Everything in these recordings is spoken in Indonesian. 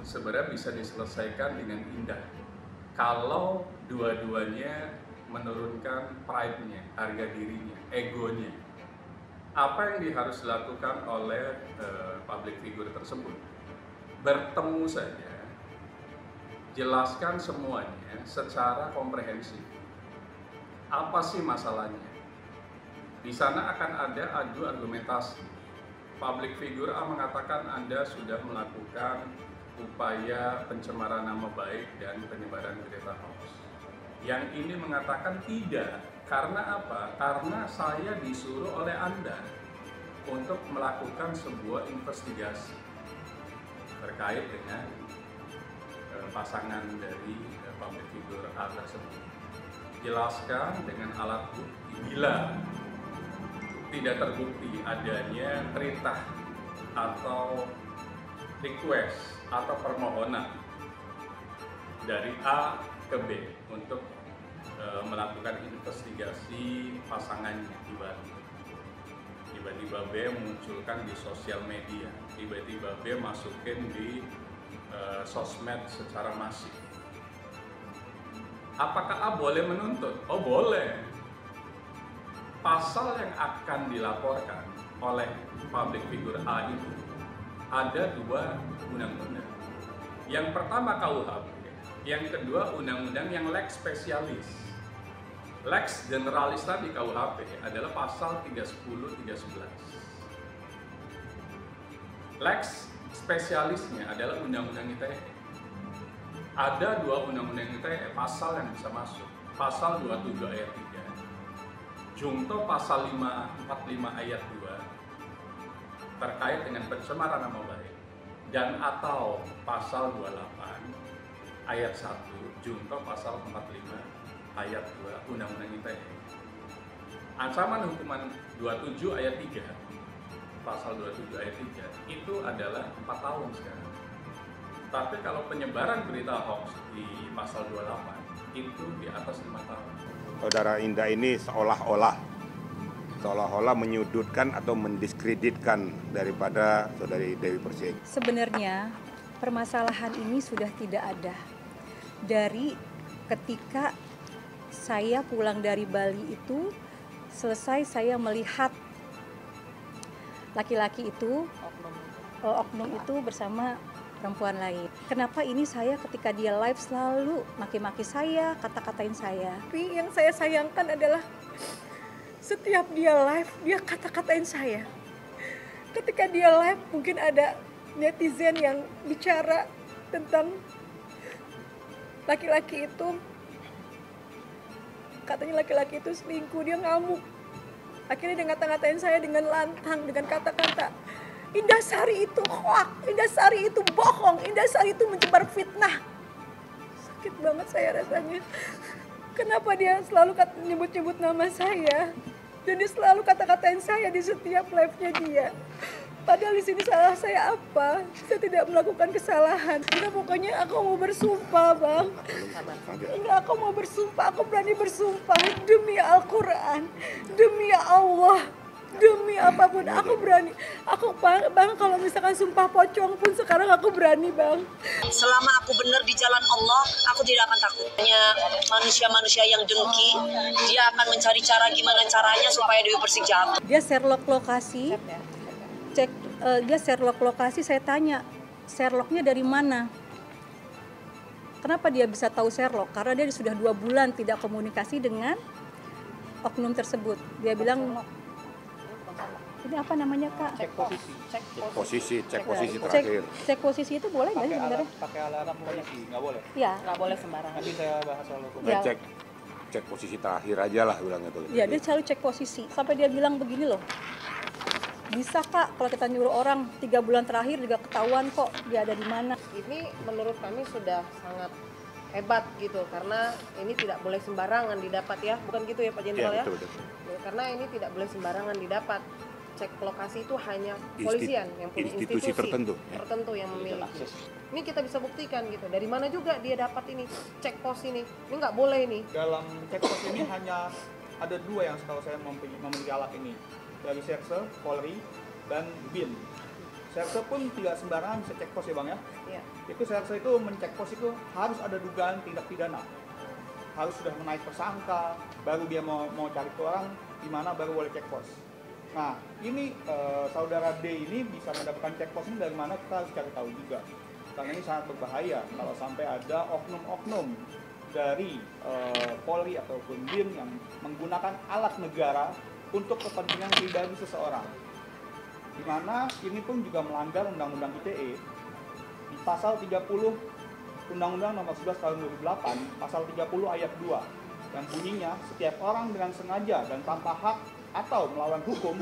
sebenarnya bisa diselesaikan dengan indah kalau dua-duanya menurunkan pride-nya, harga dirinya, egonya. Apa yang harus dilakukan oleh public figure tersebut? Bertemu saja, jelaskan semuanya secara komprehensif. Apa sih masalahnya? Di sana akan ada adu argumentasi. Public figure A mengatakan Anda sudah melakukan upaya pencemaran nama baik dan penyebaran berita hoax. Yang ini mengatakan tidak. Karena apa? Karena saya disuruh oleh Anda untuk melakukan sebuah investigasi terkait dengan pasangan dari public figure A tersebut. Jelaskan dengan alat bukti. Bila tidak terbukti adanya perintah atau request atau permohonan dari A ke B untuk melakukan investigasi pasangannya di Bali. Tiba-tiba B munculkan di sosial media, tiba-tiba B masukin di sosmed secara masif. Apakah A boleh menuntut? Oh boleh. Pasal yang akan dilaporkan oleh public figure A itu ada dua undang-undang. Yang pertama KUHP, yang kedua undang-undang yang lex spesialis. Lex generalis tadi KUHP adalah pasal 310, 311. Lex spesialisnya adalah undang-undang ITE. Ada dua undang-undang ITE pasal yang bisa masuk. Pasal 27 ayat 3. Junto pasal 545 ayat 2 terkait dengan pencemaran nama baik dan atau pasal 28 ayat 1 junto pasal 45 ayat 2 Undang-Undang ITE. Ancaman hukuman 27 ayat 3 pasal 27 ayat 3 itu adalah 4 tahun sekarang. Tapi kalau penyebaran berita hoax di pasal 28 itu di atas 5 tahun. Saudara Indah ini seolah-olah menyudutkan atau mendiskreditkan daripada Saudari Dewi Persik. Sebenarnya permasalahan ini sudah tidak ada. Dari ketika saya pulang dari Bali itu, selesai saya melihat laki-laki itu, oknum itu bersama perempuan lain. Kenapa ini saya ketika dia live selalu maki-maki saya, kata-katain saya. Tapi yang saya sayangkan adalah setiap dia live, dia kata-katain saya. Ketika dia live mungkin ada netizen yang bicara tentang laki-laki itu. Katanya laki-laki itu selingkuh, dia ngamuk. Akhirnya dia ngata-ngatain saya dengan lantang, dengan kata-kata Indahsari itu hoak, Indahsari itu bohong, Indahsari itu menyebar fitnah. Sakit banget saya rasanya. Kenapa dia selalu nyebut-nyebut nama saya? Dan dia selalu kata-katain saya di setiap live-nya dia. Padahal di sini salah saya apa? Saya tidak melakukan kesalahan. Nah, pokoknya aku mau bersumpah, Bang. Enggak, aku mau bersumpah, aku berani bersumpah demi Al-Quran, demi Allah. Demi apapun aku berani. Aku bang kalau misalkan sumpah pocong pun sekarang aku berani, Bang. Selama aku benar di jalan Allah, aku tidak akan takut. Hanya manusia-manusia yang dengki, dia akan mencari cara gimana caranya supaya Dewi Persik jatuh. Dia Sherlock lokasi, dia Sherlock lokasi. Saya tanya, Sherlocknya dari mana? Kenapa dia bisa tahu Sherlock? Karena dia sudah 2 bulan tidak komunikasi dengan oknum tersebut. Dia bilang, ini apa namanya, Kak? Cek posisi terakhir. Cek posisi itu boleh nggak sih sebenarnya? Pakai alarm posisi, nggak boleh? Iya. Nggak boleh sembarangan. Nanti saya bahas soal hukum. Ya. Cek posisi terakhir aja lah bilangnya tuh. Iya, dia selalu cek posisi. Sampai dia bilang begini loh. Bisa, Kak, kalau kita nyuruh orang 3 bulan terakhir juga ketahuan kok dia ada di mana. Ini menurut kami sudah sangat hebat gitu, karena ini tidak boleh sembarangan didapat ya, bukan gitu ya Pak Jenderal ya? Betul. Karena ini tidak boleh sembarangan didapat. Cek lokasi itu hanya kepolisian yang punya institusi tertentu yang memiliki. Ini kita bisa buktikan gitu. Dari mana juga dia dapat ini cek pos ini? Ini nggak boleh ini. Dalam cek pos ini hanya ada 2 yang setahu saya memiliki alat ini, dari Serse, Polri, dan BIN. Serse pun tidak sembarangan bisa cek pos ya Bang ya. Iya. Itu serse itu mencek pos itu harus ada dugaan tindak pidana. Harus sudah menaik tersangka, baru dia mau cari tuh orang, di mana baru boleh cek pos. Nah, ini saudara D ini bisa mendapatkan cek pos ini dari mana kita harus cari tahu juga. Karena ini sangat berbahaya kalau sampai ada oknum-oknum dari Polri ataupun BIN yang menggunakan alat negara untuk kepentingan pribadi seseorang. Di mana ini pun juga melanggar Undang-Undang ITE di pasal 30 Undang-Undang Nomor 11 Tahun 2008, pasal 30 ayat 2 yang bunyinya setiap orang dengan sengaja dan tanpa hak atau melawan hukum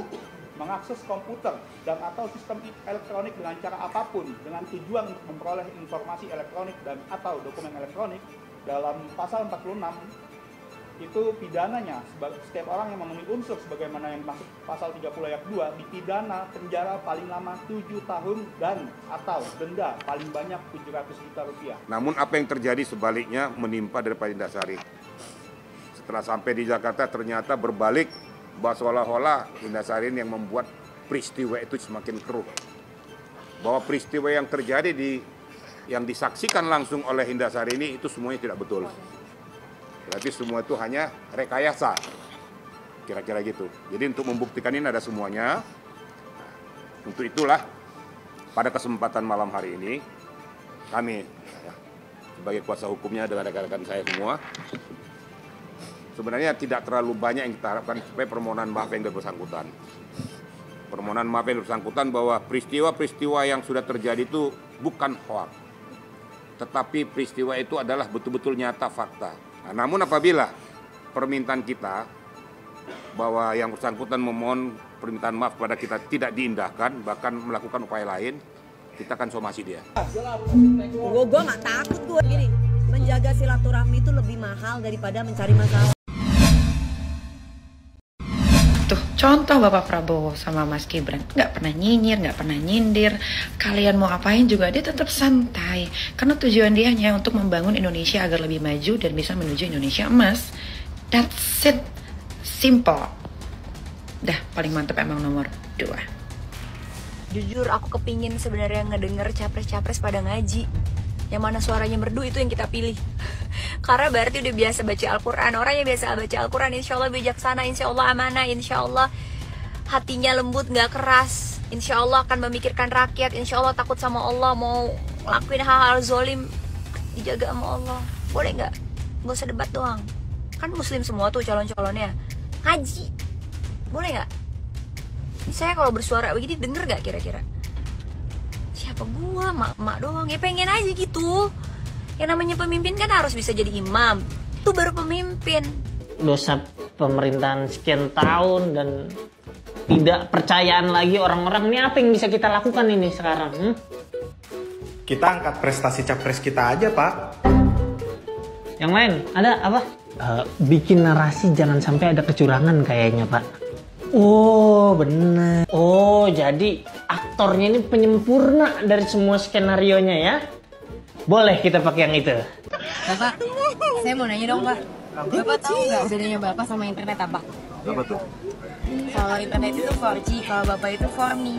mengakses komputer dan atau sistem elektronik dengan cara apapun dengan tujuan untuk memperoleh informasi elektronik dan atau dokumen elektronik dalam pasal 46 itu pidananya setiap orang yang memenuhi unsur sebagaimana yang masuk pasal 30 ayat 2 dipidana penjara paling lama 7 tahun dan atau denda paling banyak 700 juta rupiah. Namun apa yang terjadi sebaliknya menimpa daripada Indah Sari. Setelah sampai di Jakarta ternyata berbalik bahwa seolah-olah Indah Sari yang membuat peristiwa itu semakin keruh. Bahwa peristiwa yang terjadi yang disaksikan langsung oleh Indah Sari ini itu semuanya tidak betul. Berarti semua itu hanya rekayasa, kira-kira gitu. Jadi untuk membuktikan ini ada semuanya. Untuk itulah pada kesempatan malam hari ini kami sebagai kuasa hukumnya dengan rekan-rekan saya semua, sebenarnya tidak terlalu banyak yang kita harapkan supaya permohonan maaf yang bersangkutan. Permohonan maaf yang bersangkutan bahwa peristiwa-peristiwa yang sudah terjadi itu bukan hoaks, tetapi peristiwa itu adalah betul-betul nyata fakta. Nah, namun apabila permintaan kita bahwa yang bersangkutan memohon permintaan maaf kepada kita tidak diindahkan, bahkan melakukan upaya lain, kita akan somasi dia. Gue nggak takut gue gini. Menjaga silaturahmi itu lebih mahal daripada mencari masalah. Tuh, contoh Bapak Prabowo sama Mas Gibran, nggak pernah nyinyir, nggak pernah nyindir. Kalian mau apain juga dia tetap santai. Karena tujuan dia hanya untuk membangun Indonesia agar lebih maju dan bisa menuju Indonesia emas. That's it. Simple. Dah, paling mantep emang nomor 2. Jujur aku kepingin sebenarnya ngedenger capres-capres pada ngaji. Yang mana suaranya merdu itu yang kita pilih. Karena berarti udah biasa baca Al-Quran. Orang yang biasa baca Al-Quran insya Allah bijaksana, insya Allah amanah, insya Allah hatinya lembut, gak keras, insya Allah akan memikirkan rakyat, insya Allah takut sama Allah, mau ngelakuin hal-hal zolim dijaga sama Allah. Boleh gak? Gak usah debat doang. Kan muslim semua tuh calon-calonnya. Ngaji. Boleh gak? Saya kalau bersuara begini denger gak kira-kira? Siapa gua, mak doang, ya pengen aja gitu. Yang namanya pemimpin kan harus bisa jadi imam. Itu baru pemimpin. Dosa pemerintahan sekian tahun dan tidak percayaan lagi orang-orang, ini apa yang bisa kita lakukan ini sekarang? Kita angkat prestasi capres kita aja, Pak. Yang lain, ada apa? Bikin narasi jangan sampai ada kecurangan kayaknya, Pak. Oh, bener. Oh, jadi aktornya ini penyempurna dari semua skenarionya ya? Boleh kita pakai yang itu. Bapak, saya mau nanya dong, Pak. Bapak tahu nggak bedanya Bapak sama internet apa? Apa tuh? Kalau internet itu 4G, kalau Bapak itu 4Me.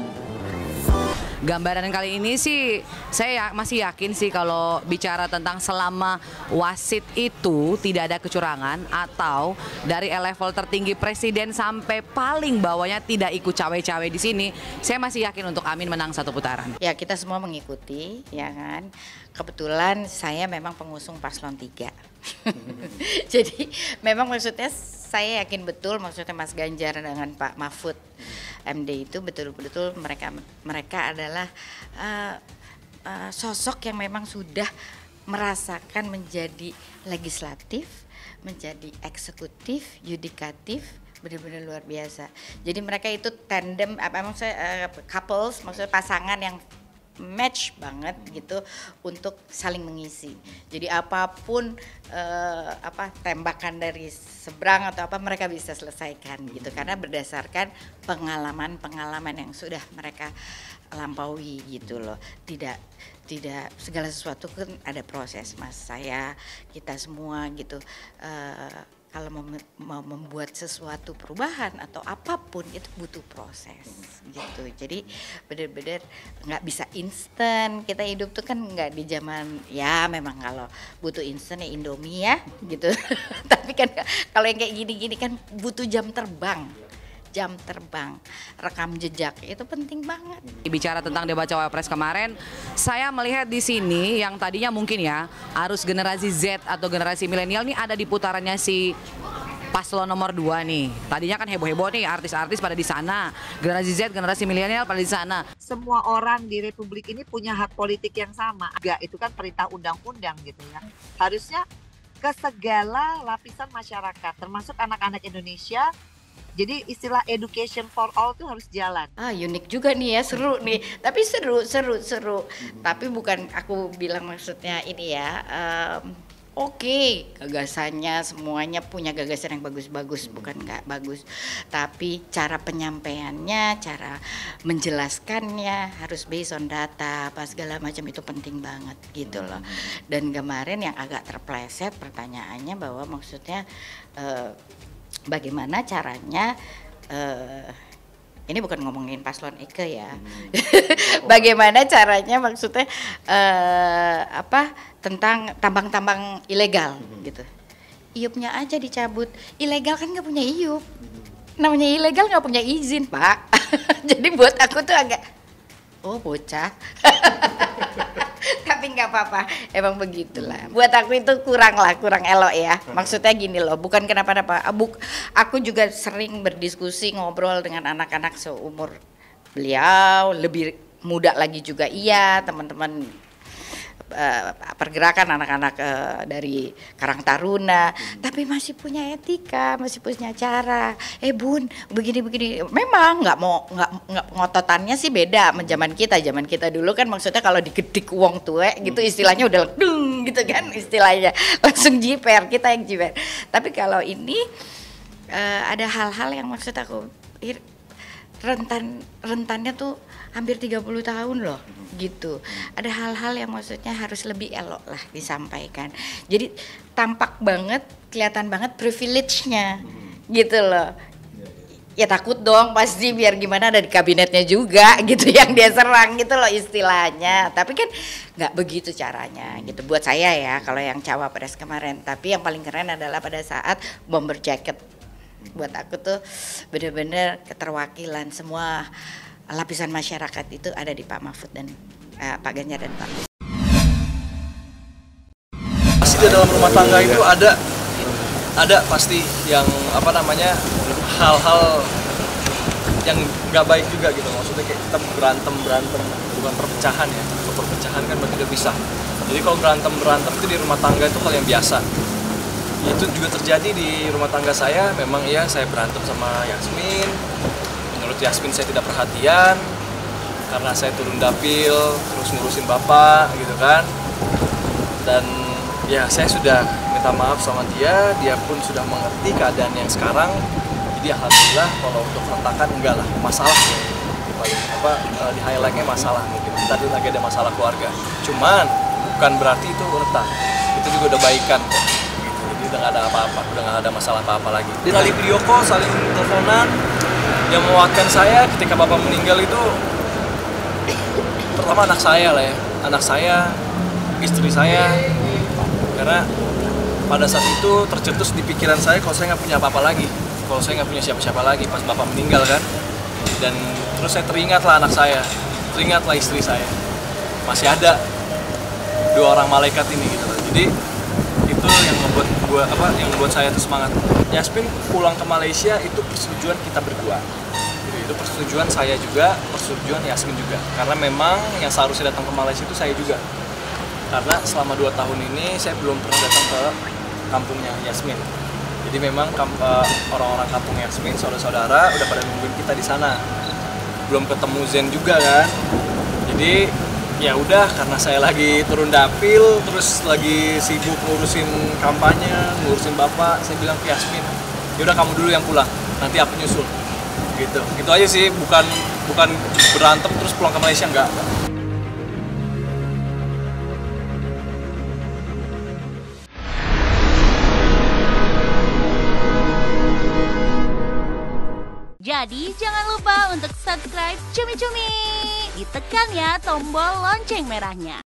Gambaran kali ini sih saya masih yakin sih kalau bicara tentang selama wasit itu tidak ada kecurangan atau dari level tertinggi presiden sampai paling bawahnya tidak ikut cawe-cawe di sini, saya masih yakin untuk Amin menang 1 putaran. Ya kita semua mengikuti, ya kan. Kebetulan saya memang pengusung paslon 3. Jadi memang maksudnya saya yakin betul maksudnya Mas Ganjar dengan Pak Mahfud MD itu betul-betul mereka adalah sosok yang memang sudah merasakan menjadi legislatif, menjadi eksekutif, yudikatif, benar-benar luar biasa. Jadi mereka itu tandem, couples, maksudnya pasangan yang match banget gitu untuk saling mengisi. Jadi apapun tembakan dari seberang atau apa mereka bisa selesaikan gitu karena berdasarkan pengalaman yang sudah mereka lampaui gitu loh. Tidak segala sesuatu kan ada proses Mas. Kita semua gitu kalau mau membuat sesuatu perubahan atau apapun itu butuh proses gitu. Jadi benar-benar nggak bisa instan. Kita hidup tuh kan nggak di zaman, ya memang kalau butuh instan ya Indomie ya gitu. Tapi kan kalau yang kayak gini-gini kan butuh jam terbang, rekam jejak itu penting banget. Bicara tentang debat cawapres kemarin, saya melihat di sini yang tadinya mungkin ya arus generasi Z atau generasi milenial nih ada di putarannya si paslon nomor 2 nih. Tadinya kan heboh-heboh nih, artis-artis pada di sana, generasi Z, generasi milenial pada di sana. Semua orang di Republik ini punya hak politik yang sama. Enggak, itu kan perintah undang-undang gitu ya. Harusnya ke segala lapisan masyarakat, termasuk anak-anak Indonesia. Jadi istilah education for all itu harus jalan. Unik juga nih ya, seru nih. Tapi seru. Tapi bukan aku bilang maksudnya ini ya. Oke, gagasannya semuanya punya gagasan yang bagus-bagus, bukan nggak bagus. Tapi cara penyampaiannya, cara menjelaskannya harus based on data, apa segala macam itu penting banget gitu loh. Dan kemarin yang agak terpleset pertanyaannya bahwa maksudnya bagaimana caranya, ini bukan ngomongin paslon Eke ya, bagaimana caranya maksudnya tentang tambang-tambang ilegal gitu. Iupnya aja dicabut, ilegal kan nggak punya iup, namanya ilegal nggak punya izin Pak. Jadi buat aku tuh agak, bocah. Tapi nggak apa-apa, emang begitulah. Buat aku itu kurang elok ya. Maksudnya gini loh, bukan kenapa-napa. Aku juga sering berdiskusi, ngobrol dengan anak-anak seumur beliau, lebih muda lagi juga iya, teman-teman pergerakan anak-anak dari Karang Taruna, tapi masih punya etika, masih punya cara. Bun, begini. Memang nggak ngototannya sih beda sama zaman kita dulu kan maksudnya kalau digedik uang tuwe gitu istilahnya udah dung gitu kan istilahnya, langsung jiper, kita yang jiper. Tapi kalau ini ada hal-hal yang maksud aku rentannya tuh hampir 30 tahun loh gitu. Ada hal-hal yang maksudnya harus lebih elok lah disampaikan. Jadi tampak banget, kelihatan banget privilege-nya gitu loh. Ya takut dong pasti biar gimana ada di kabinetnya juga gitu yang dia serang gitu loh istilahnya. Tapi kan nggak begitu caranya gitu buat saya ya kalau yang cawapres kemarin. Tapi yang paling keren adalah pada saat bomber jacket. Buat aku tuh bener-bener keterwakilan semua lapisan masyarakat itu ada di Pak Mahfud dan Pak Ganjar dan Pak. Pasti di dalam rumah tangga itu ada pasti yang hal-hal yang nggak baik juga gitu. Maksudnya kayak kita berantem bukan perpecahan ya. Kalau perpecahan kan berarti udah pisah. Jadi kalau berantem itu di rumah tangga itu hal yang biasa. Itu juga terjadi di rumah tangga saya. Memang ya saya berantem sama Yasmin. Menurut Yasmin saya tidak perhatian karena saya turun dapil terus ngurusin bapak gitu kan. Dan ya saya sudah minta maaf sama dia pun sudah mengerti keadaan yang sekarang. Jadi alhamdulillah kalau untuk retakan enggak lah, masalah ya. Di highlightnya masalah mungkin. Tadi lagi ada masalah keluarga. Cuman bukan berarti itu retak. Itu juga udah baikan kok. Jadi udah nggak ada apa-apa, udah nggak ada masalah apa-apa lagi. Di kali video call saling teleponan. Yang menguatkan saya ketika bapak meninggal itu pertama anak saya lah ya, anak saya, istri saya, karena pada saat itu tercetus di pikiran saya kalau saya nggak punya apa-apa lagi, kalau saya nggak punya siapa-siapa lagi pas bapak meninggal kan. Dan terus saya teringatlah anak saya, teringatlah istri saya, masih ada 2 orang malaikat ini gitu. Jadi itu yang membuat saya tuh semangat. Yasmin pulang ke Malaysia itu persetujuan kita berdua. Itu persetujuan saya juga, persetujuan Yasmin juga. Karena memang yang seharusnya datang ke Malaysia itu saya juga. Karena selama 2 tahun ini saya belum pernah datang ke kampungnya Yasmin. Jadi memang orang-orang kampung Yasmin, saudara-saudara udah pada nungguin kita di sana. Belum ketemu Zen juga kan. Jadi ya udah, karena saya lagi turun dapil, terus lagi sibuk ngurusin kampanye, ngurusin bapak, saya bilang ke Yasmin, ya udah kamu dulu yang pulang, nanti aku nyusul. Gitu aja sih, bukan berantem terus pulang ke Malaysia, enggak. Jadi jangan lupa untuk subscribe Cumi Cumi. Ditekan ya tombol lonceng merahnya.